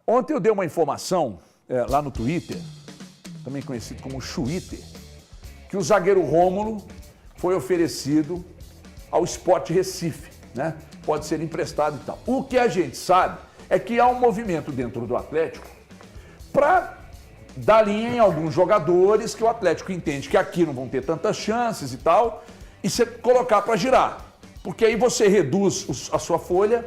Ontem eu dei uma informação lá no Twitter, também conhecido como Twitter, que o zagueiro Rômulo foi oferecido ao Sport Recife, né? Pode ser emprestado e tal. O que a gente sabe é que há um movimento dentro do Atlético para dar linha em alguns jogadores que o Atlético entende que aqui não vão ter tantas chances e tal, e você colocar para girar. Porque aí você reduz a sua folha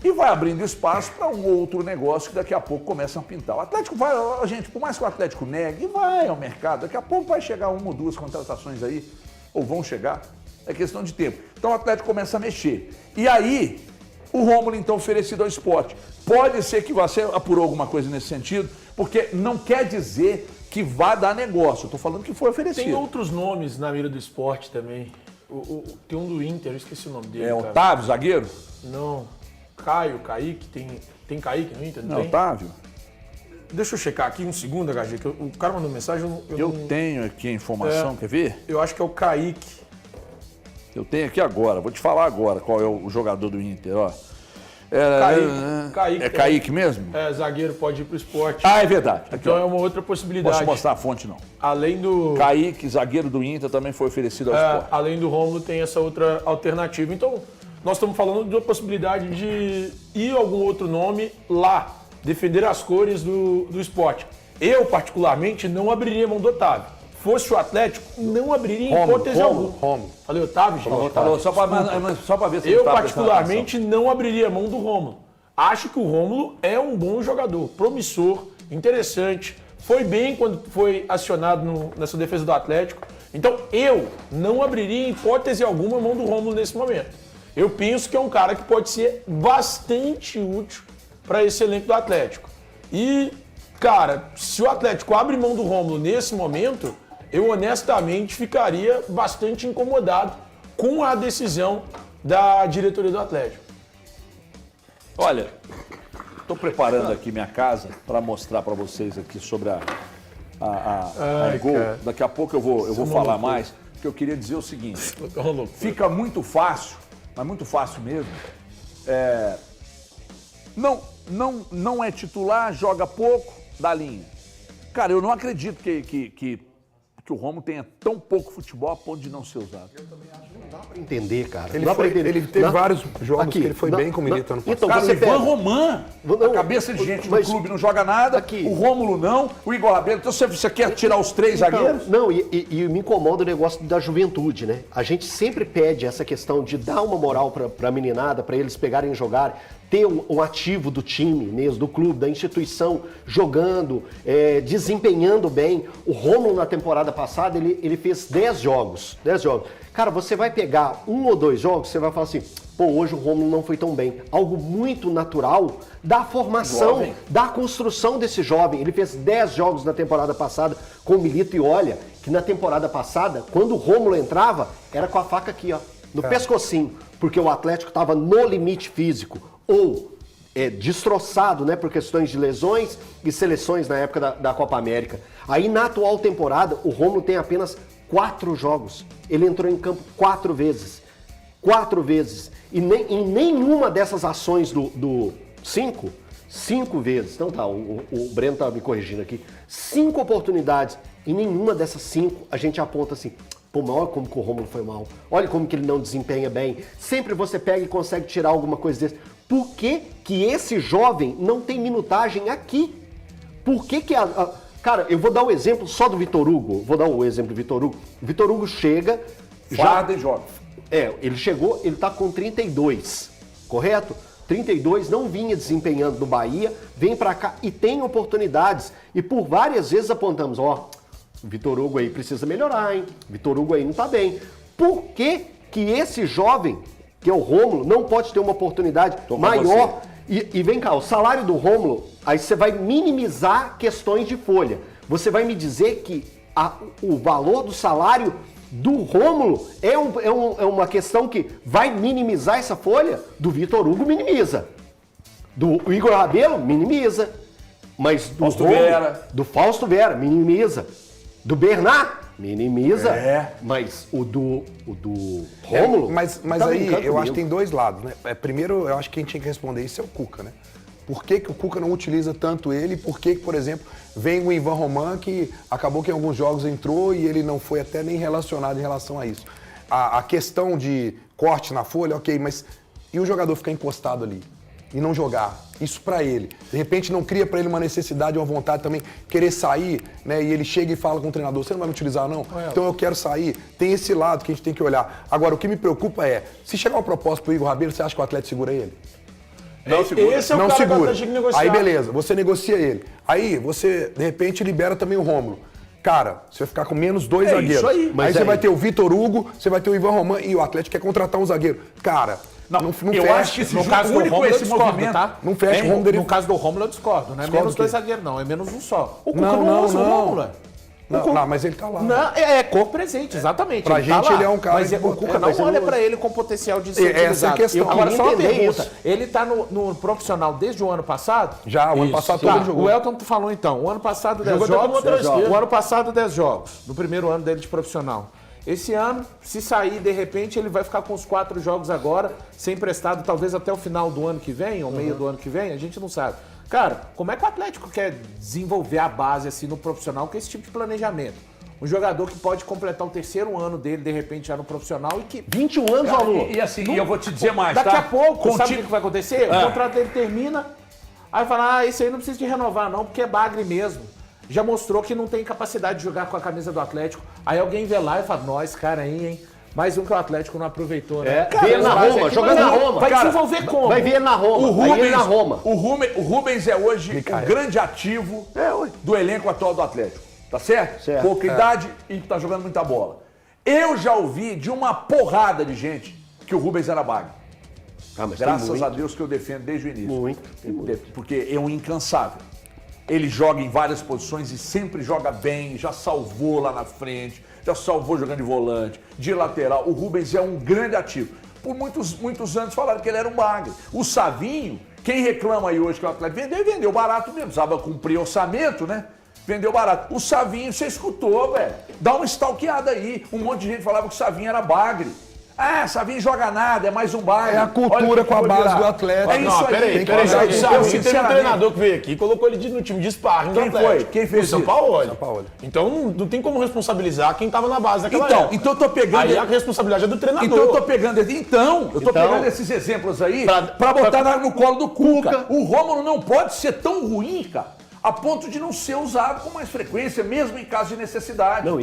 e vai abrindo espaço para um outro negócio que daqui a pouco começa a pintar. O Atlético vai, gente, por mais que o Atlético negue, vai ao mercado. Daqui a pouco vai chegar uma ou duas contratações aí, ou vão chegar. É questão de tempo. Então o Atlético começa a mexer. E aí, o Rômulo, então, oferecido ao Sport. Pode ser que você apurou alguma coisa nesse sentido, porque não quer dizer que vá dar negócio. Eu estou falando que foi oferecido. Tem outros nomes na mira do Sport também. Tem um do Inter, eu esqueci o nome dele. É Otávio, zagueiro? Não. Kaique, tem Kaique no Inter? Não é tem? Otávio? Deixa eu checar aqui um segundo, HG, que o cara mandou mensagem. Eu tenho aqui a informação, quer ver? Eu acho que é o Kaique. Eu tenho aqui agora, vou te falar agora qual é o jogador do Inter, ó. Kaique. É Kaique mesmo? É, zagueiro, pode ir pro Sport. Ah, é verdade. Aqui, então ó. é uma outra possibilidade. Posso mostrar a fonte, não? Além do... Kaique, zagueiro do Inter, também foi oferecido ao Sport. Além do Rômulo, tem essa outra alternativa. Então, nós estamos falando de uma possibilidade de ir algum outro nome lá, defender as cores do Sport. Eu, particularmente, não abriria mão do Otávio. Fosse o Atlético, não abriria em hipótese alguma. Rômulo. Falei Otávio, gente? Falou, só para ver se Eu, particularmente, não abriria mão do Rômulo. Acho que o Rômulo é um bom jogador, promissor, interessante. Foi bem quando foi acionado nessa defesa do Atlético. Então, eu não abriria em hipótese alguma a mão do Rômulo nesse momento. Eu penso que é um cara que pode ser bastante útil para esse elenco do Atlético. E, cara, se o Atlético abre mão do Rômulo nesse momento, eu honestamente ficaria bastante incomodado com a decisão da diretoria do Atlético. Olha, estou preparando aqui minha casa para mostrar para vocês aqui sobre a Gol. Daqui a pouco eu vou falar mais, porque eu queria dizer o seguinte. Fica muito fácil, mas muito fácil mesmo. Não é titular, joga pouco, dá linha. Cara, eu não acredito que o Rômulo tenha tão pouco futebol a ponto de não ser usado. Eu também acho que não dá para entender, cara. Ele teve vários jogos que ele foi bem com o Milito ano passado. Então, cara, você o Ivan pega... Roman, a cabeça de gente do clube não joga nada, o Rômulo não, o Igor Rabelo. Então você quer tirar os três zagueiros? Não, e me incomoda o negócio da juventude, né? A gente sempre pede essa questão de dar uma moral para a meninada, para eles pegarem e jogarem, ter um ativo do time mesmo, do clube, da instituição, jogando, desempenhando bem. O Rômulo, na temporada passada, ele fez 10 jogos. Cara, você vai pegar um ou dois jogos, você vai falar assim, pô, hoje o Rômulo não foi tão bem. Algo muito natural da formação, da construção desse jovem. Ele fez 10 jogos na temporada passada com o Milito e olha que na temporada passada, quando o Rômulo entrava, era com a faca aqui, ó, no pescocinho, porque o Atlético estava no limite físico. Ou destroçado, né, por questões de lesões e seleções na época da Copa América. Aí na atual temporada, o Rômulo tem apenas 4 jogos. Ele entrou em campo 4 vezes. 4 vezes. E em nenhuma dessas ações do 5 vezes. Então tá, o Breno tá me corrigindo aqui. 5 oportunidades. Em nenhuma dessas 5 a gente aponta assim, pô, mas olha como que o Rômulo foi mal. Olha como que ele não desempenha bem. Sempre você pega e consegue tirar alguma coisa desse. Por que que esse jovem não tem minutagem aqui? Por que que Cara, eu vou dar um exemplo só do Vitor Hugo. Vou dar um exemplo do Vitor Hugo. O Vitor Hugo chega... Farda e joga. Ele chegou, ele tá com 32, correto? 32, não vinha desempenhando no Bahia, vem pra cá e tem oportunidades. E por várias vezes apontamos, o Vitor Hugo aí precisa melhorar, hein? Vitor Hugo aí não tá bem. Por que que esse jovem, que é o Rômulo, não pode ter uma oportunidade maior? E vem cá, o salário do Rômulo, aí você vai minimizar questões de folha. Você vai me dizer que o valor do salário do Rômulo é uma questão que vai minimizar essa folha? Do Vitor Hugo, minimiza. Do Igor Rabelo, minimiza. Mas do do Fausto Vera, minimiza. Do Bernard, minimiza. Mas o do Rômulo... Mas aí eu acho que tem dois lados, né? Primeiro, eu acho que quem tinha que responder isso é o Cuca, né? Por que o Cuca não utiliza tanto ele? Por que, por exemplo, vem o Ivan Roman, que acabou que em alguns jogos entrou e ele não foi até nem relacionado em relação a isso? A questão de corte na folha, ok, mas e o jogador ficar encostado ali e não jogar? Isso pra ele. De repente não cria pra ele uma necessidade, uma vontade também, querer sair, né? E ele chega e fala com o treinador, você não vai me utilizar não? Então eu quero sair. Tem esse lado que a gente tem que olhar. Agora, o que me preocupa é, se chegar uma proposta pro Igor Rabelo, você acha que o Atlético segura ele? Não segura. Esse é o não cara segura. que negociar. Aí beleza, você negocia ele. Aí você, de repente, libera também o Rômulo. Cara, você vai ficar com menos 2 zagueiros. Isso aí. Aí você vai ter o Vitor Hugo, você vai ter o Ivan Roman e o Atlético quer contratar um zagueiro. Cara, não eu fecha. acho que No caso do Rômulo eu discordo, tá? Não fecha o Rômulo. No caso do Rômulo eu discordo. Não é menos 2 zagueiros, não. É menos um só. O Cuca Não, usa o não. Rômulo. Não, mas ele tá lá. Não, é corpo presente, exatamente. Pra ele tá gente, lá. ele é um cara Mas que- o Cuca mas não ele olha não- pra ele com potencial de ser Essa é a utilizado. questão. Agora, só uma entender pergunta. isso. Ele tá no profissional desde o ano passado? Já, o ano passado todo Tá, ele jogou. o Elton falou então. O ano passado 10 Jogou até como jogos. lateral esquerdo. O ano passado 10 jogos. No primeiro ano dele de profissional. Esse ano, se sair, de repente, ele vai ficar com os 4 jogos agora, ser emprestado talvez até o final do ano que vem, ou meio do ano que vem, a gente não sabe. Cara, como é que o Atlético quer desenvolver a base assim no profissional com esse tipo de planejamento? Um jogador que pode completar o 3º ano dele, de repente, já no profissional e que... 21 anos, Alô. E assim, e eu vou te dizer mais, Daqui tá? a pouco, sabe o Conti- que vai acontecer? O contrato dele termina, aí fala, esse aí não precisa de renovar não, porque é bagre mesmo. Já mostrou que não tem capacidade de jogar com a camisa do Atlético. Aí alguém vê lá e fala, esse cara aí, hein? Mais um que o Atlético não aproveitou, né? Vê ele na Roma, jogando na Roma. Vai Cara, desenvolver como? Vai ver ele na Roma. Aí ele na Roma. O Rubens é hoje o grande ativo do elenco atual do Atlético. Tá certo? Certo. Pouca idade e tá jogando muita bola. Eu já ouvi de uma porrada de gente que o Rubens era bagre. Mas tem Graças muito. a Deus que eu defendo desde o início. Tem muito. Porque é um incansável. Ele joga em várias posições e sempre joga bem, já salvou lá na frente, já salvou jogando de volante, de lateral. O Rubens é um grande ativo. Por muitos anos falaram que ele era um bagre. O Savinho, quem reclama aí hoje que o Atlético vendeu barato mesmo, precisava cumprir orçamento, né? Vendeu barato. O Savinho, você escutou, velho. Dá uma stalkeada aí. Um monte de gente falava que o Savinho era bagre. Savinho joga nada, é mais um bagre. É a cultura com a base do Atlético. É isso Não, aí. peraí. Eu, Sabe, teve um sinceramente, treinador que veio aqui e colocou ele no time de sparring do Quem Atlético. foi? Quem fez O São isso? Paulo. Então não tem como responsabilizar quem estava na base daquela época. Então eu tô pegando... Aí a responsabilidade é do treinador. Então eu tô pegando esses exemplos aí pra botar no colo do Cuca. O Rômulo não pode ser tão ruim, cara, a ponto de não ser usado com mais frequência, mesmo em caso de necessidade. Não,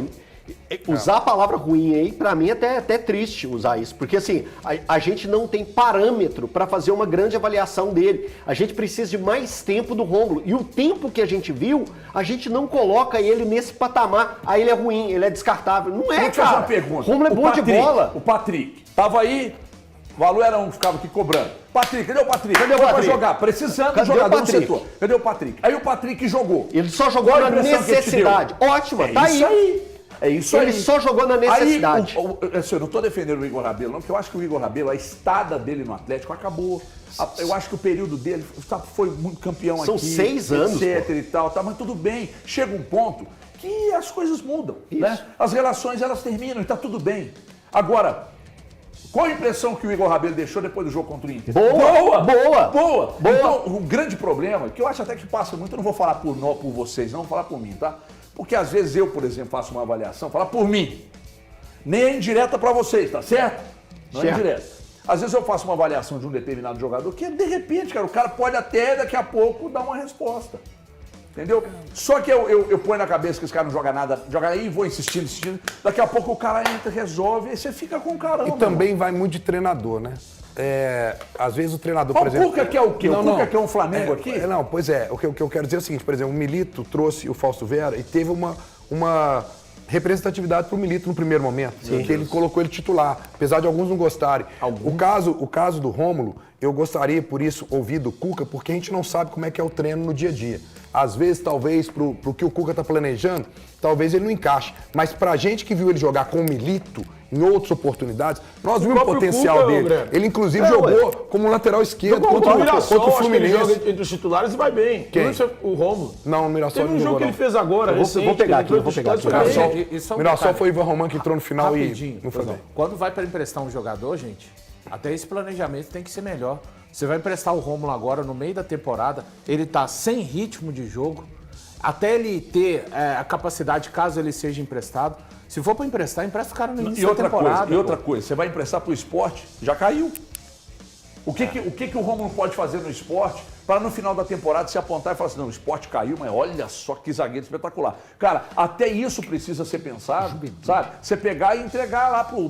usar a palavra ruim aí, pra mim até é triste usar isso, porque assim, a gente não tem parâmetro pra fazer uma grande avaliação dele. A gente precisa de mais tempo do Rômulo. E o tempo que a gente viu, a gente não coloca ele nesse patamar. Aí ele é ruim, ele é descartável. Não é, Vou te fazer cara. uma pergunta. Rômulo é bom de bola. O Patrick, tava aí, o valor era um que ficava aqui cobrando. Patrick, cadê o Patrick? Cadê o Foi pra Patrick? jogar, precisando Cadê do jogador o no Patrick? setor. Cadê o Patrick? Aí o Patrick jogou. Ele só jogou Qual a na impressão que ele te deu? necessidade. Ótima, tá isso aí. aí. É isso aí. Ele só jogou na necessidade. Aí, eu não estou defendendo o Igor Rabelo, não, porque eu acho que o Igor Rabelo, a estada dele no Atlético acabou. Eu acho que o período dele foi muito campeão São aqui. 6 anos, etc e tal, mas tudo bem. Chega um ponto que as coisas mudam, né? As relações, elas terminam e tá tudo bem. Agora, qual a impressão que o Igor Rabelo deixou depois do jogo contra o Inter? Boa. Então, o grande problema, que eu acho até que passa muito, eu não vou falar por vocês, não, vou falar por mim, tá? Porque às vezes eu, por exemplo, faço uma avaliação, falar por mim. Nem é indireta pra vocês, tá certo? Não é indireta. Às vezes eu faço uma avaliação de um determinado jogador que, de repente, cara, o cara pode até daqui a pouco dar uma resposta. Entendeu? Só que eu ponho na cabeça que esse cara não joga nada, joga aí, vou insistindo. Daqui a pouco o cara entra, resolve, e você fica com o caramba. E também vai muito de treinador, né? Às vezes o treinador, por exemplo... O Cuca quer o quê? O Cuca quer um Flamengo aqui? Não, pois é. O que eu quero dizer é o seguinte, por exemplo, o Milito trouxe o Fausto Vera e teve uma representatividade para o Milito no primeiro momento, que ele colocou ele titular, apesar de alguns não gostarem. O caso do Rômulo, eu gostaria, por isso, ouvir do Cuca, porque a gente não sabe como é que é o treino no dia a dia. Às vezes, talvez, pro que o Cuca tá planejando, talvez ele não encaixe. Mas pra gente que viu ele jogar com o Milito, em outras oportunidades, nós vimos o potencial Cuca, dele. André. Ele, inclusive, jogou como lateral esquerdo contra o Mirassol, Fluminense. acho que ele joga entre os titulares e vai bem. Quem? O Rômulo. Não, o Mirassol Teve um não jogo jogou, que não. ele fez agora, vou pegar aqui, eu vou pegar aqui. Mirassol foi o Ivan Roman que entrou no final Rapidinho, e não foi bem. Quando vai para emprestar um jogador, gente, até esse planejamento tem que ser melhor. Você vai emprestar o Rômulo agora no meio da temporada, ele tá sem ritmo de jogo, até ele ter a capacidade, caso ele seja emprestado. Se for para emprestar, empresta o cara no início da temporada. E outra coisa, você vai emprestar pro esporte, já caiu. O que o Rômulo pode fazer no esporte para no final da temporada se apontar e falar assim, não, o esporte caiu, mas olha só que zagueiro espetacular. Cara, até isso precisa ser pensado, sabe? Você pegar e entregar lá pro...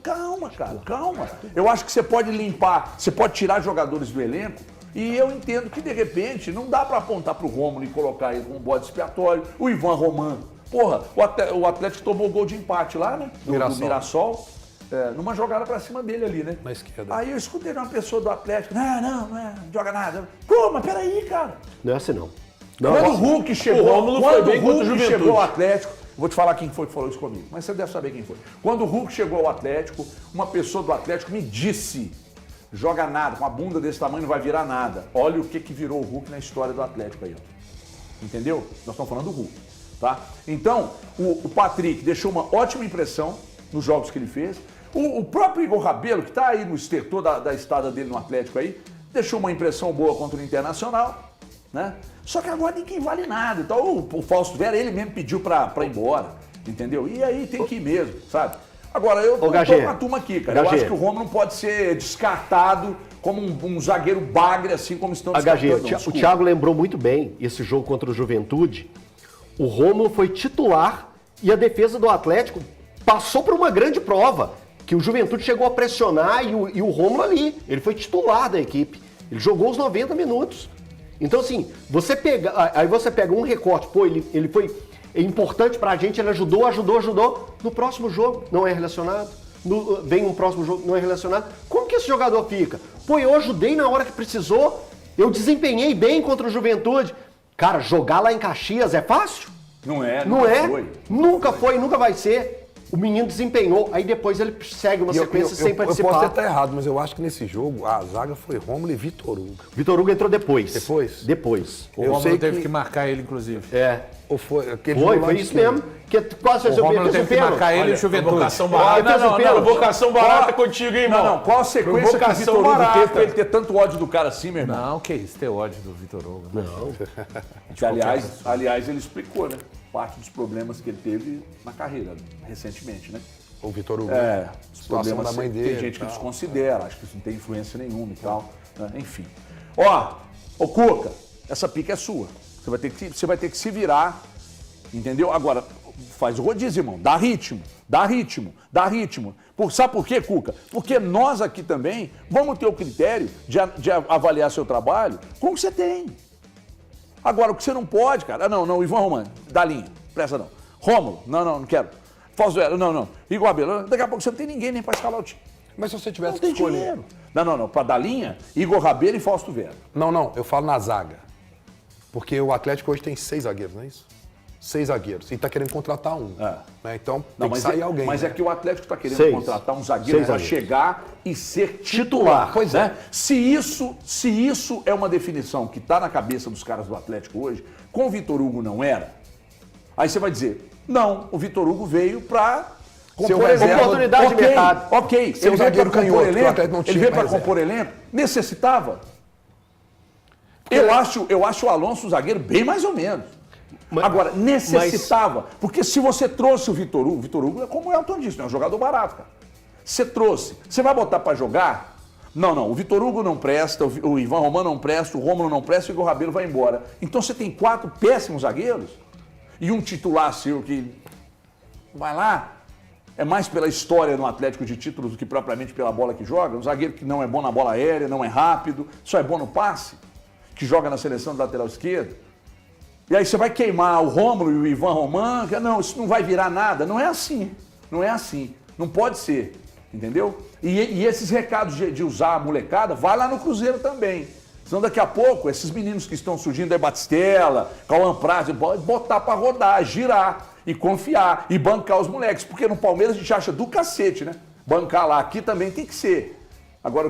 Calma, cara, calma. Eu acho que você pode limpar, você pode tirar jogadores do elenco e eu entendo que, de repente, não dá para apontar pro Rômulo e colocar ele como bode expiatório. O Ivan Roman, porra, o Atlético tomou gol de empate lá, né? Do Mirassol. Numa jogada pra cima dele ali, né? Na esquerda. Aí eu escutei uma pessoa do Atlético, não joga nada. Pô, mas peraí, cara. Não é assim, não. Quando o Hulk chegou, o Rômulo foi bem contra o Juventude. Chegou ao Atlético, vou te falar quem foi que falou isso comigo, mas você deve saber quem foi. Quando o Hulk chegou ao Atlético, uma pessoa do Atlético me disse, joga nada, com uma bunda desse tamanho não vai virar nada. Olha o que virou o Hulk na história do Atlético aí, ó. Entendeu? Nós estamos falando do Hulk, tá? Então, o Patrick deixou uma ótima impressão nos jogos que ele fez. O próprio Igor Rabelo, que está aí no estertor da estada dele no Atlético aí, deixou uma impressão boa contra o Internacional, né? Só que agora ninguém vale nada. Então o Fausto Vera, ele mesmo pediu para ir embora, entendeu? E aí tem que ir mesmo, sabe? Agora, eu tô com a turma aqui, cara. Eu acho que o Rômulo não pode ser descartado como um zagueiro bagre, assim como estão descartando. O Thiago lembrou muito bem esse jogo contra o Juventude. O Rômulo foi titular e a defesa do Atlético passou por uma grande prova. Que o Juventude chegou a pressionar e o Rômulo ali, ele foi titular da equipe. Ele jogou os 90 minutos. Então, assim, aí você pega um recorte, pô, ele foi importante pra gente, ele ajudou. No próximo jogo, não é relacionado. Vem um próximo jogo, não é relacionado. Como que esse jogador fica? Pô, eu ajudei na hora que precisou, eu desempenhei bem contra o Juventude. Cara, jogar lá em Caxias é fácil? Não é, Nunca foi, nunca vai ser. O menino desempenhou, aí depois ele segue uma sequência sem participar. Eu posso até estar errado, mas eu acho que nesse jogo a zaga foi Rômulo e Vitor Hugo. Vitor Hugo entrou depois. Depois? O Rômulo teve que marcar ele, inclusive. Ou foi aquele Foi isso mesmo. Que quase fez o Rômulo teve que marcar ele e o Juventude. Vocação barata. Vocação barata contigo, hein, irmão? Não, qual a sequência que o Vitor Hugo teve pra ele ter tanto ódio do cara assim, meu irmão? Não, que isso, ter ódio do Vitor Hugo. Não. Que, aliás, ele explicou, né? Parte dos problemas que ele teve na carreira, recentemente, né? O Vitor Hugo. Os problemas da mãe dele. Tem gente que desconsidera, acho que isso não tem influência nenhuma e tal. Né? Enfim. Ô Cuca, essa pica é sua. Você vai ter que se virar, entendeu? Agora, faz o rodízio, irmão. Dá ritmo. Sabe por quê, Cuca? Porque nós aqui também vamos ter o critério de avaliar seu trabalho com o que você tem. Agora, o que você não pode, cara... Não, Ivan Romano, dá linha, presta não. Rômulo, não quero. Fausto Vera, não. Igor Rabelo, daqui a pouco você não tem ninguém nem pra escalar o time. Mas se você tivesse não tem que escolher... dinheiro. Não, pra dar linha, Igor Rabelo e Fausto Vera. Não, eu falo na zaga. Porque o Atlético hoje tem 6 zagueiros, não é isso? 6 zagueiros. E tá querendo contratar um. Né? Então tem que sair alguém. Mas né? é que o Atlético tá querendo contratar um zagueiro para chegar e ser titular. Pois né? Se isso é uma definição que tá na cabeça dos caras do Atlético hoje, com o Vitor Hugo não era, aí você vai dizer, não, o Vitor Hugo veio para oportunidade de mercado. Ok, Seu zagueiro canhoto, que o Atlético não tinha. Ele veio para compor elenco, necessitava. Eu acho o Alonso um zagueiro bem mais ou menos. Agora, necessitava. Porque se você trouxe o Vitor Hugo é como o Elton disse, é um jogador barato, cara. Você trouxe, você vai botar pra jogar? Não, o Vitor Hugo não presta, o Ivan Romano não presta, o Rômulo não presta, o Igor Rabelo vai embora. Então você tem 4 péssimos zagueiros e um titular seu que vai lá, é mais pela história no Atlético de títulos do que propriamente pela bola que joga, um zagueiro que não é bom na bola aérea, não é rápido, só é bom no passe, que joga na seleção de lateral esquerdo. E aí você vai queimar o Rômulo e o Ivan Roman, não, isso não vai virar nada. Não é assim, não pode ser, entendeu? E esses recados de usar a molecada, vai lá no Cruzeiro também. Senão daqui a pouco, esses meninos que estão surgindo, Batistella, Cauã Prado, pode botar pra rodar, girar e confiar e bancar os moleques. Porque no Palmeiras a gente acha do cacete, né? Bancar lá, aqui também tem que ser. Agora,